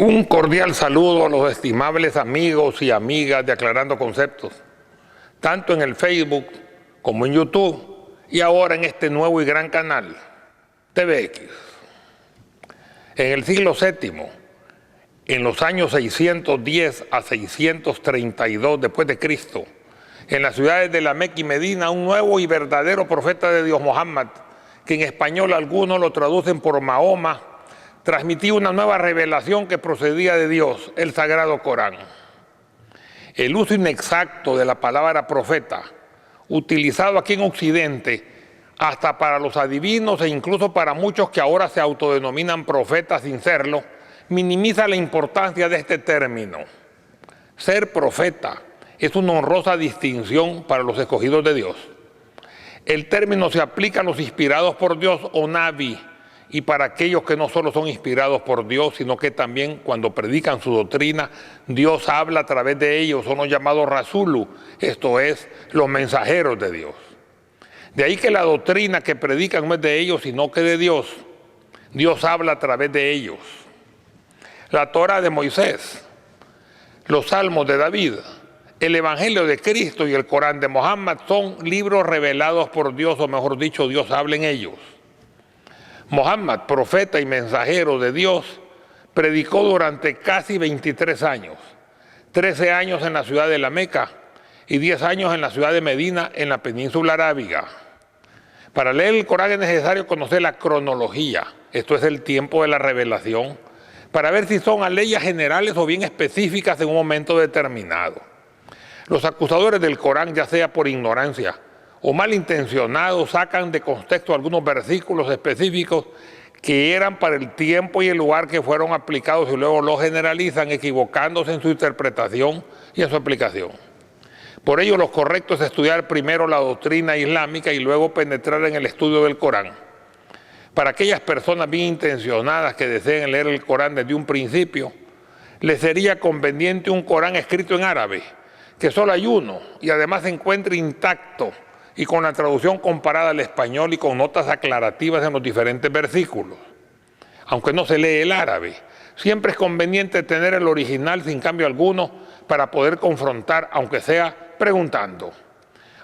Un cordial saludo a los estimables amigos y amigas de Aclarando Conceptos, tanto en el Facebook como en YouTube y ahora en este nuevo y gran canal, TVX. En el siglo VII, en los años 610 a 632 después de Cristo, en las ciudades de La Meca y Medina, un nuevo y verdadero profeta de Dios, Muhammad, que en español algunos lo traducen por Mahoma, transmitía una nueva revelación que procedía de Dios, el Sagrado Corán. El uso inexacto de la palabra profeta, utilizado aquí en Occidente, hasta para los adivinos e incluso para muchos que ahora se autodenominan profetas sin serlo, minimiza la importancia de este término. Ser profeta es una honrosa distinción para los escogidos de Dios. El término se aplica a los inspirados por Dios o nabi, y para aquellos que no solo son inspirados por Dios, sino que también cuando predican su doctrina, Dios habla a través de ellos, son los llamados rasulu, esto es, los mensajeros de Dios. De ahí que la doctrina que predican no es de ellos, sino que de Dios. Dios habla a través de ellos. La Torá de Moisés, los Salmos de David, el Evangelio de Cristo y el Corán de Muhammad son libros revelados por Dios, o mejor dicho, Dios habla en ellos. Muhammad, profeta y mensajero de Dios, predicó durante casi 23 años, 13 años en la ciudad de La Meca y 10 años en la ciudad de Medina, en la península arábiga. Para leer el Corán es necesario conocer la cronología, esto es el tiempo de la revelación, para ver si son aleyas generales o bien específicas en un momento determinado. Los acusadores del Corán, ya sea por ignorancia o malintencionados, sacan de contexto algunos versículos específicos que eran para el tiempo y el lugar que fueron aplicados y luego los generalizan, equivocándose en su interpretación y en su aplicación. Por ello, lo correcto es estudiar primero la doctrina islámica y luego penetrar en el estudio del Corán. Para aquellas personas bien intencionadas que deseen leer el Corán desde un principio, les sería conveniente un Corán escrito en árabe, que solo hay uno y además se encuentra intacto y con la traducción comparada al español y con notas aclarativas en los diferentes versículos. Aunque no se lee el árabe, siempre es conveniente tener el original sin cambio alguno para poder confrontar, aunque sea preguntando.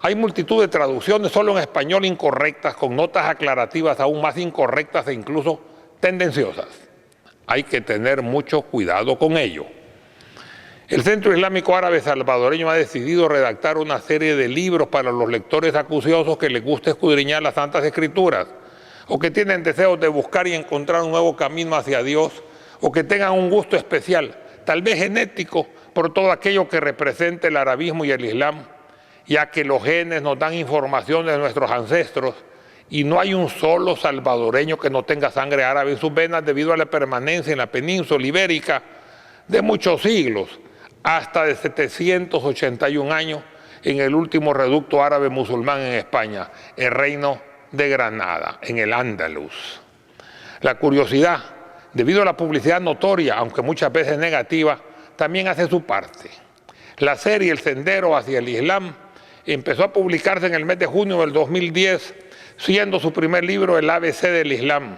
Hay multitud de traducciones solo en español incorrectas, con notas aclarativas aún más incorrectas e incluso tendenciosas. Hay que tener mucho cuidado con ello. El Centro Islámico Árabe Salvadoreño ha decidido redactar una serie de libros para los lectores acuciosos que les guste escudriñar las Santas Escrituras, o que tienen deseos de buscar y encontrar un nuevo camino hacia Dios, o que tengan un gusto especial, tal vez genético, por todo aquello que represente el arabismo y el islam, ya que los genes nos dan información de nuestros ancestros y no hay un solo salvadoreño que no tenga sangre árabe en sus venas debido a la permanencia en la península ibérica de muchos siglos, hasta de 781 años en el último reducto árabe musulmán en España, el Reino de Granada, en el Andalus. La curiosidad, debido a la publicidad notoria, aunque muchas veces negativa, también hace su parte. La serie El Sendero hacia el Islam empezó a publicarse en el mes de junio del 2010, siendo su primer libro El ABC del Islam,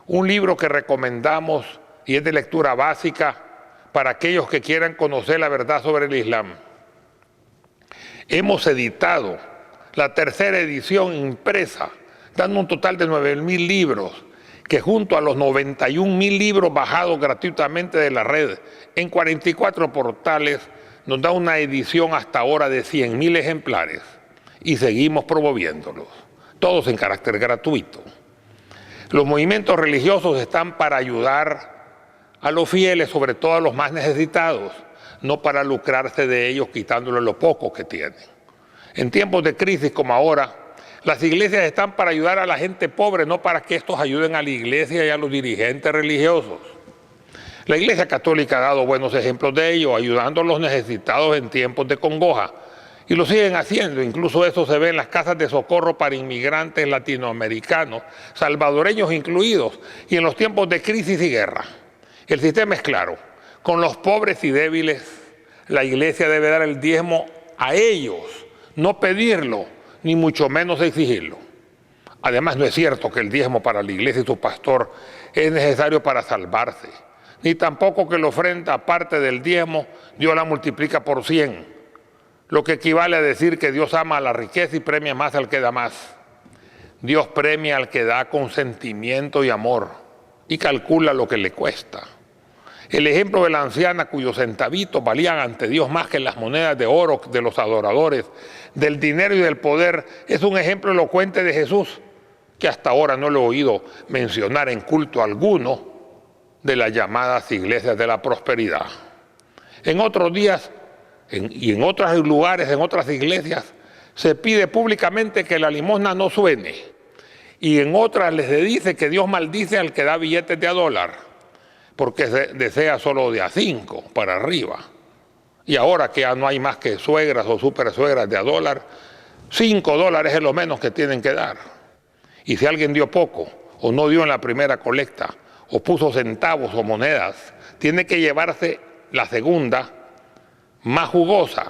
un libro que recomendamos y es de lectura básica para aquellos que quieran conocer la verdad sobre el Islam. Hemos editado la tercera edición impresa, dando un total de 9.000 libros, que junto a los 91.000 libros bajados gratuitamente de la red en 44 portales, nos da una edición hasta ahora de 100.000 ejemplares y seguimos promoviéndolos, todos en carácter gratuito. Los movimientos religiosos están para ayudar a los fieles, sobre todo a los más necesitados, no para lucrarse de ellos quitándoles lo poco que tienen. En tiempos de crisis como ahora, las iglesias están para ayudar a la gente pobre, no para que estos ayuden a la iglesia y a los dirigentes religiosos. La Iglesia Católica ha dado buenos ejemplos de ello, ayudando a los necesitados en tiempos de congoja, y lo siguen haciendo. Incluso eso se ve en las casas de socorro para inmigrantes latinoamericanos, salvadoreños incluidos, y en los tiempos de crisis y guerra. El sistema es claro: con los pobres y débiles, la Iglesia debe dar el diezmo a ellos, no pedirlo, ni mucho menos exigirlo. Además, no es cierto que el diezmo para la Iglesia y su pastor es necesario para salvarse. ni tampoco que la ofrenda, aparte del diezmo, Dios la multiplica por 100, lo que equivale a decir que Dios ama la riqueza y premia más al que da más. Dios premia al que da con sentimiento y amor y calcula lo que le cuesta. El ejemplo de la anciana cuyos centavitos valían ante Dios más que las monedas de oro de los adoradores, del dinero y del poder, es un ejemplo elocuente de Jesús, que hasta ahora no lo he oído mencionar en culto alguno de las llamadas iglesias de la prosperidad. En otros días y en otros lugares, en otras iglesias, se pide públicamente que la limosna no suene, y en otras les dice que Dios maldice al que da billetes de $1, porque desea solo de $5 para arriba. Y ahora que ya no hay más que suegras o super suegras de $1, $5 es lo menos que tienen que dar. Y si alguien dio poco, o no dio en la primera colecta, o puso centavos o monedas, tiene que llevarse la segunda, más jugosa,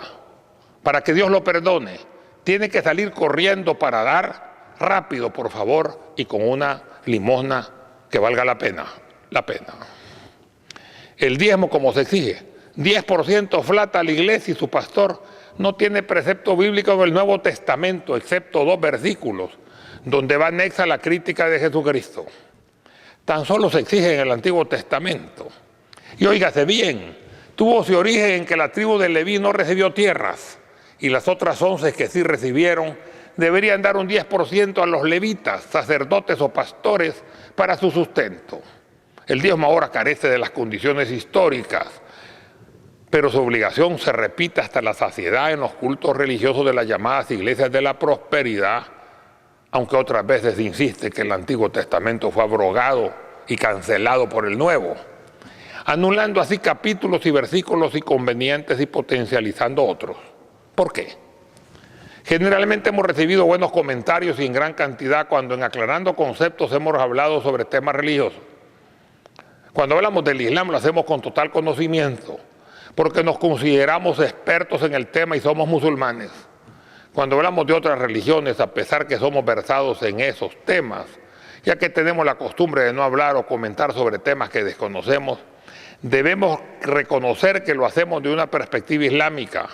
para que Dios lo perdone. Tiene que salir corriendo para dar rápido, por favor, y con una limosna que valga la pena. El diezmo, como se exige, 10% flata a la iglesia y su pastor no tiene precepto bíblico en el Nuevo Testamento, excepto 2 versículos, donde va anexa la crítica de Jesucristo. Tan solo se exige en el Antiguo Testamento. Y óigase bien, tuvo su origen en que la tribu de Leví no recibió tierras, y las otras 11 que sí recibieron deberían dar un 10% a los levitas, sacerdotes o pastores, para su sustento. El diezmo ahora carece de las condiciones históricas, pero su obligación se repite hasta la saciedad en los cultos religiosos de las llamadas iglesias de la prosperidad, aunque otras veces insiste que el Antiguo Testamento fue abrogado y cancelado por el Nuevo, anulando así capítulos y versículos inconvenientes y potencializando otros. ¿Por qué? Generalmente hemos recibido buenos comentarios y en gran cantidad cuando en aclarando conceptos hemos hablado sobre temas religiosos. Cuando hablamos del Islam lo hacemos con total conocimiento, porque nos consideramos expertos en el tema y somos musulmanes. Cuando hablamos de otras religiones, a pesar que somos versados en esos temas, ya que tenemos la costumbre de no hablar o comentar sobre temas que desconocemos, debemos reconocer que lo hacemos de una perspectiva islámica.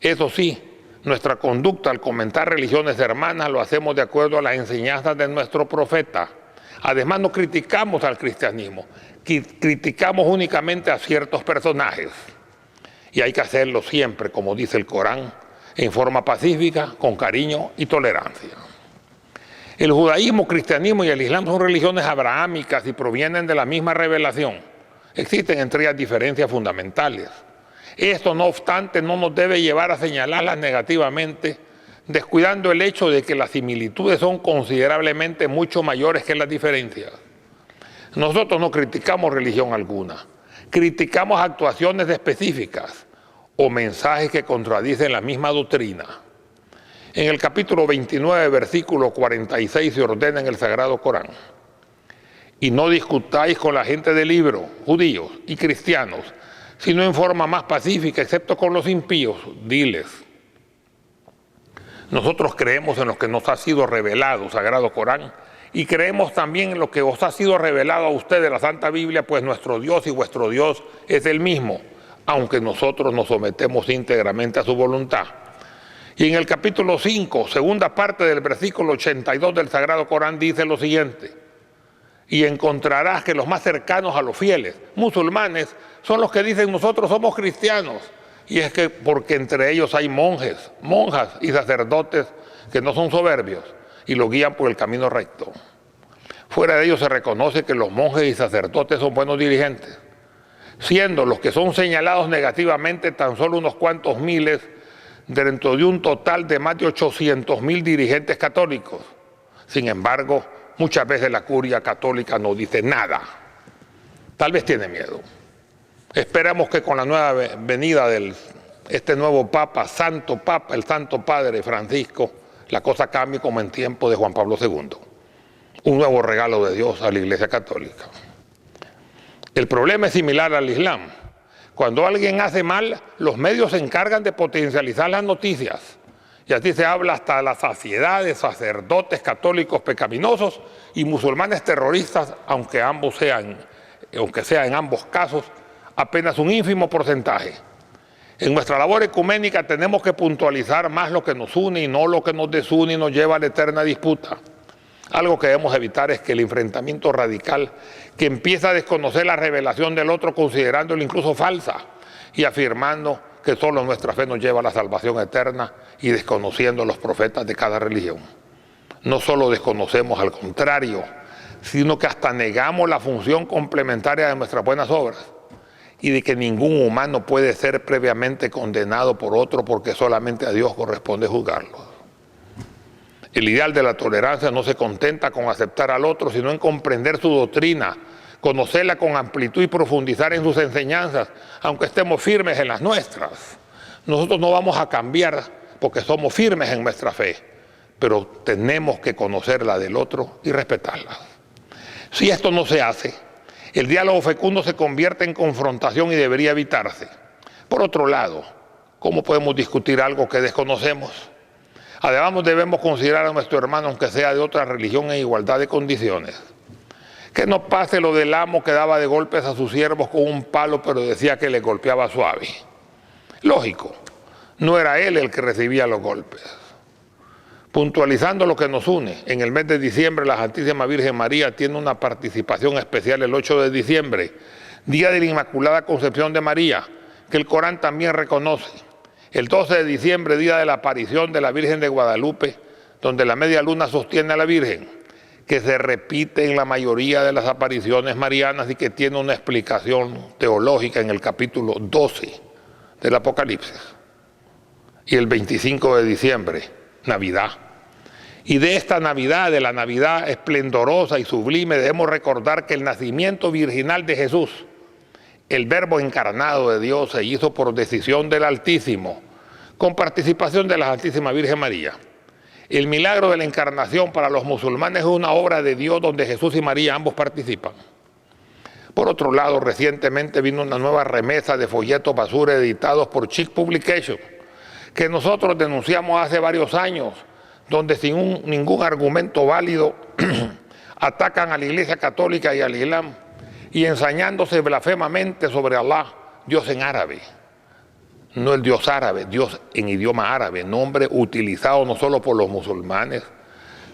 Eso sí, nuestra conducta al comentar religiones hermanas lo hacemos de acuerdo a las enseñanzas de nuestro profeta. Además, no criticamos al cristianismo, criticamos únicamente a ciertos personajes. Y hay que hacerlo siempre, como dice el Corán, en forma pacífica, con cariño y tolerancia. El judaísmo, cristianismo y el islam son religiones abrahámicas y provienen de la misma revelación. Existen entre ellas diferencias fundamentales. Esto, no obstante, no nos debe llevar a señalarlas negativamente, descuidando el hecho de que las similitudes son considerablemente mucho mayores que las diferencias. Nosotros no criticamos religión alguna, criticamos actuaciones específicas o mensajes que contradicen la misma doctrina. En el capítulo 29, versículo 46 se ordena en el Sagrado Corán: y no discutáis con la gente del libro, judíos y cristianos, sino en forma más pacífica, excepto con los impíos, diles. Nosotros creemos en lo que nos ha sido revelado, Sagrado Corán, y creemos también en lo que os ha sido revelado a ustedes de la Santa Biblia, pues nuestro Dios y vuestro Dios es el mismo, aunque nosotros nos sometemos íntegramente a su voluntad. Y en el capítulo 5, segunda parte del versículo 82 del Sagrado Corán dice lo siguiente: y encontrarás que los más cercanos a los fieles, musulmanes, son los que dicen nosotros somos cristianos. Y es que porque entre ellos hay monjes, monjas y sacerdotes que no son soberbios y los guían por el camino recto. Fuera de ellos se reconoce que los monjes y sacerdotes son buenos dirigentes, siendo los que son señalados negativamente tan solo unos cuantos miles dentro de un total de más de 800,000 dirigentes católicos. Sin embargo, muchas veces la curia católica no dice nada. Tal vez tiene miedo. Esperamos que con la nueva venida de este nuevo Papa, el Santo Padre Francisco, la cosa cambie como en tiempo de Juan Pablo II. Un nuevo regalo de Dios a la Iglesia Católica. El problema es similar al Islam. Cuando alguien hace mal, los medios se encargan de potencializar las noticias. Y así se habla hasta la saciedad de sacerdotes católicos pecaminosos y musulmanes terroristas, aunque ambos sean aunque sea en ambos casos, apenas un ínfimo porcentaje. En nuestra labor ecuménica tenemos que puntualizar más lo que nos une y no lo que nos desune y nos lleva a la eterna disputa. Algo que debemos evitar es que el enfrentamiento radical que empieza a desconocer la revelación del otro considerándola incluso falsa y afirmando que solo nuestra fe nos lleva a la salvación eterna y desconociendo a los profetas de cada religión. No solo desconocemos, al contrario, sino que hasta negamos la función complementaria de nuestras buenas obras y de que ningún humano puede ser previamente condenado por otro porque solamente a Dios corresponde juzgarlo. El ideal de la tolerancia no se contenta con aceptar al otro, sino en comprender su doctrina, conocerla con amplitud y profundizar en sus enseñanzas, aunque estemos firmes en las nuestras. Nosotros no vamos a cambiar porque somos firmes en nuestra fe, pero tenemos que conocer la del otro y respetarla. Si esto no se hace, el diálogo fecundo se convierte en confrontación y debería evitarse. Por otro lado, ¿cómo podemos discutir algo que desconocemos? Además, debemos considerar a nuestro hermano, aunque sea de otra religión, en igualdad de condiciones. Que no pase lo del amo que daba de golpes a sus siervos con un palo, pero decía que le golpeaba suave. Lógico, no era él el que recibía los golpes. Puntualizando lo que nos une, en el mes de diciembre la Santísima Virgen María tiene una participación especial el 8 de diciembre, Día de la Inmaculada Concepción de María, que el Corán también reconoce. El 12 de diciembre, día de la aparición de la Virgen de Guadalupe, donde la media luna sostiene a la Virgen, que se repite en la mayoría de las apariciones marianas y que tiene una explicación teológica en el capítulo 12 del Apocalipsis. Y el 25 de diciembre, Navidad. Y de esta Navidad, de la Navidad esplendorosa y sublime, debemos recordar que el nacimiento virginal de Jesús, el Verbo encarnado de Dios, se hizo por decisión del Altísimo, con participación de la Santísima Virgen María. El milagro de la encarnación para los musulmanes es una obra de Dios donde Jesús y María ambos participan. Por otro lado, recientemente vino una nueva remesa de folletos basura editados por Chic Publication, que nosotros denunciamos hace varios años, donde sin ningún argumento válido atacan a la Iglesia Católica y al Islam, y ensañándose blasfemamente sobre Allah, Dios en árabe. No el Dios árabe, Dios en idioma árabe, nombre utilizado no solo por los musulmanes,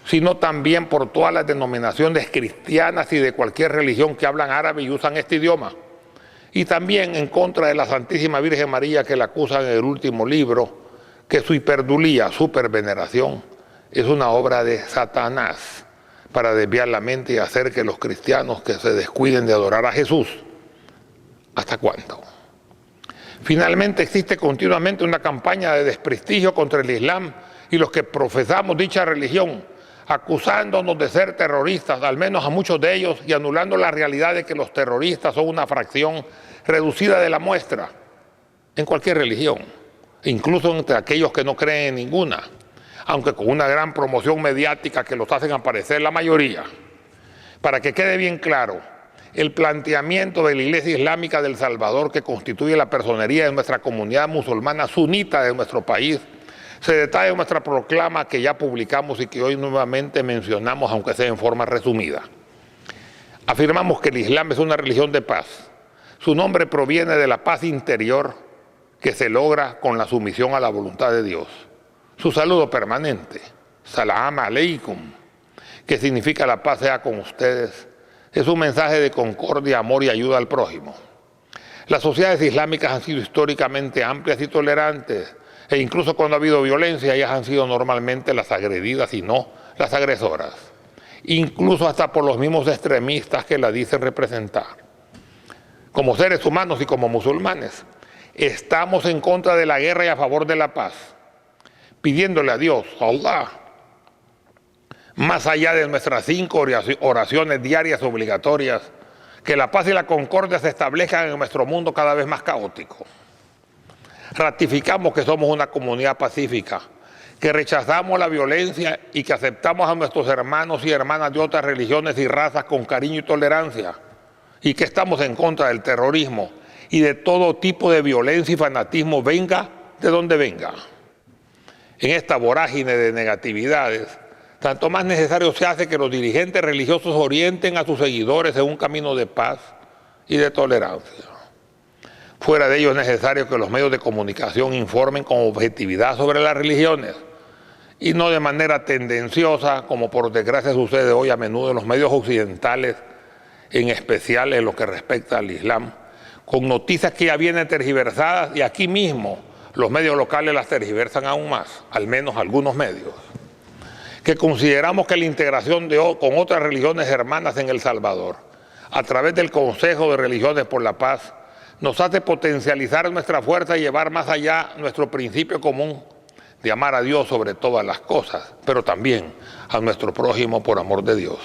sino también por todas las denominaciones cristianas y de cualquier religión que hablan árabe y usan este idioma. Y también en contra de la Santísima Virgen María, que la acusan en el último libro, que su hiperdulía, superveneración, es una obra de Satanás para desviar la mente y hacer que los cristianos que se descuiden de adorar a Jesús. ¿Hasta cuándo? Finalmente existe continuamente una campaña de desprestigio contra el Islam y los que profesamos dicha religión, acusándonos de ser terroristas, al menos a muchos de ellos, y anulando la realidad de que los terroristas son una fracción reducida de la muestra en cualquier religión, incluso entre aquellos que no creen en ninguna, aunque con una gran promoción mediática que los hacen aparecer la mayoría. Para que quede bien claro, el planteamiento de la Iglesia Islámica del Salvador, que constituye la personería de nuestra comunidad musulmana sunita de nuestro país, se detalla en nuestra proclama que ya publicamos y que hoy nuevamente mencionamos, aunque sea en forma resumida. Afirmamos que el Islam es una religión de paz. Su nombre proviene de la paz interior que se logra con la sumisión a la voluntad de Dios. Su saludo permanente, Salam Aleikum, que significa la paz sea con ustedes, es un mensaje de concordia, amor y ayuda al prójimo. Las sociedades islámicas han sido históricamente amplias y tolerantes, e incluso cuando ha habido violencia, ellas han sido normalmente las agredidas y no las agresoras, incluso hasta por los mismos extremistas que la dicen representar. Como seres humanos y como musulmanes, estamos en contra de la guerra y a favor de la paz, pidiéndole a Dios, a Allah, más allá de nuestras 5 oraciones diarias obligatorias, que la paz y la concordia se establezcan en nuestro mundo cada vez más caótico. Ratificamos que somos una comunidad pacífica, que rechazamos la violencia y que aceptamos a nuestros hermanos y hermanas de otras religiones y razas con cariño y tolerancia, y que estamos en contra del terrorismo y de todo tipo de violencia y fanatismo, venga de donde venga. En esta vorágine de negatividades, tanto más necesario se hace que los dirigentes religiosos orienten a sus seguidores en un camino de paz, y de tolerancia. Fuera de ello es necesario que los medios de comunicación informen con objetividad sobre las religiones y no de manera tendenciosa, como por desgracia sucede hoy a menudo en los medios occidentales, en especial en lo que respecta al Islam, con noticias que ya vienen tergiversadas y aquí mismo los medios locales las tergiversan aún más, al menos algunos medios. Que consideramos que la integración con otras religiones hermanas en El Salvador, a través del Consejo de Religiones por la Paz, nos hace potencializar nuestra fuerza y llevar más allá nuestro principio común de amar a Dios sobre todas las cosas, pero también a nuestro prójimo por amor de Dios.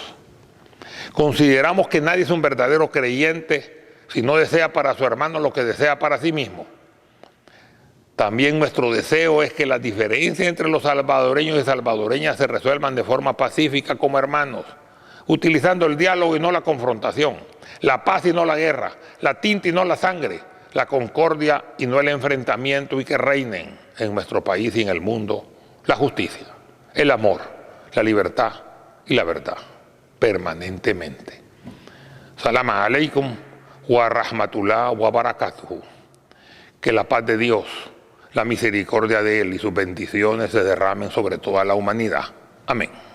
Consideramos que nadie es un verdadero creyente si no desea para su hermano lo que desea para sí mismo. También nuestro deseo es que las diferencias entre los salvadoreños y salvadoreñas se resuelvan de forma pacífica como hermanos, utilizando el diálogo y no la confrontación, la paz y no la guerra, la tinta y no la sangre, la concordia y no el enfrentamiento, y que reinen en nuestro país y en el mundo la justicia, el amor, la libertad y la verdad, permanentemente. Salam aleikum wa rahmatullah wa barakatuhu. Que la paz de Dios, la misericordia de Él y sus bendiciones se derramen sobre toda la humanidad. Amén.